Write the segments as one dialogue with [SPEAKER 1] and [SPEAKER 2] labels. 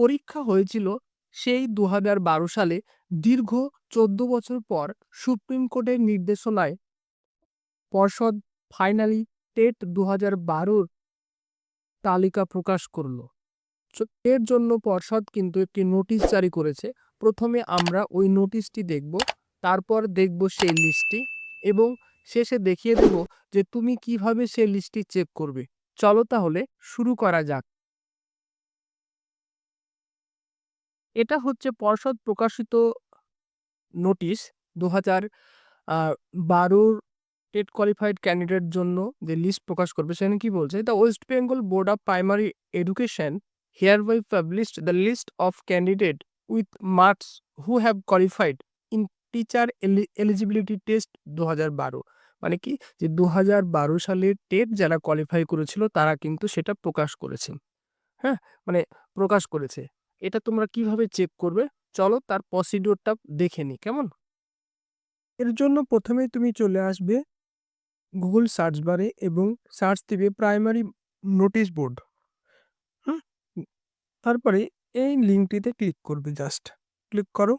[SPEAKER 1] পরীক্ষা হয়েছিল সেই ২০১২ সালে। দীর্ঘ ১৪ বছর পর সুপ্রিম কোর্টের নির্দেশনায় পর্ষদ ফাইনালি টেট ২০১২ র তালিকা প্রকাশ করল। এর জন্য পর্ষদ কিন্তু একটি নোটিশ জারি করেছে। প্রথমে আমরা ওই নোটিশটি দেখব, তারপর দেখব সেই লিস্টটি এবং শেষে দেখিয়ে দেব যে তুমি কিভাবে সেই লিস্টটি চেক করবে। চলো তাহলে শুরু করা যাক। এটা হচ্ছে পর্ষদ প্রকাশিত নোটিশ ২০১২ টেট কোয়ালিফাইড ক্যান্ডিডেট জন্য যে লিস্ট প্রকাশ করবে সেখানে কি বলছে, the West Bengal board of primary education hereby published the list of candidate with marks who have qualified in teacher eligibility test ২০১২। মানে কি, যে ২০১২ সালের টেট যারা কোয়ালিফাই করেছিল তারা কিন্তু সেটা প্রকাশ করেছে। হ্যাঁ, মানে প্রকাশ করেছে। এটা তোমরা কিভাবে চেক করবে চলো তার প্রসিডিওরটা দেখে নিই, কেমন? এর জন্য প্রথমেই তুমি চলে আসবে গুগল সার্চ বারে এবং সার্চ দিবে প্রাইমারি নোটিশ বোর্ড। তারপরে এই লিঙ্কটিতে ক্লিক করবে, জাস্ট ক্লিক করো।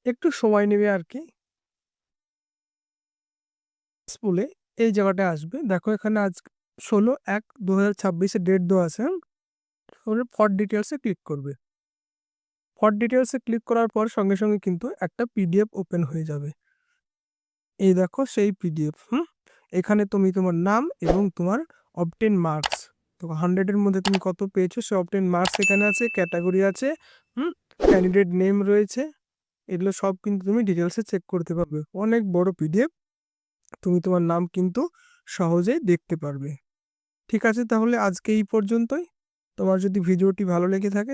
[SPEAKER 1] একটু সময় নেবে আর কি। বলে এই জায়গাটায় আসবে, দেখো এখানে আজ ১৬/১/২০২৬ ডেট দেওয়া আছে। ফর ডিটেলসে ক্লিক করবে। ফর ডিটেলসে ক্লিক করার পর সঙ্গে সঙ্গে কিন্তু একটা পিডিএফ ওপেন হয়ে যাবে। এই দেখো সেই পিডিএফ। এখানে তুমি তোমার নাম এবং তোমার অবটেন মার্কস, তো 100 এর মধ্যে তুমি কত পেয়েছো সে অবটেন মার্কস এখানে আছে, ক্যাটাগরি আছে, ক্যান্ডিডেট নেম রয়েছে। এগুলো সব কিন্তু তুমি ডিটেলসে চেক করতে পারবে। অনেক বড় পিডিএফ, তুমি তোমার নাম কিন্তু সহজেই দেখতে পারবে। ঠিক আছে, তাহলে আজকে এই পর্যন্তই। তোমার যদি ভিডিওটি ভালো লেগে থাকে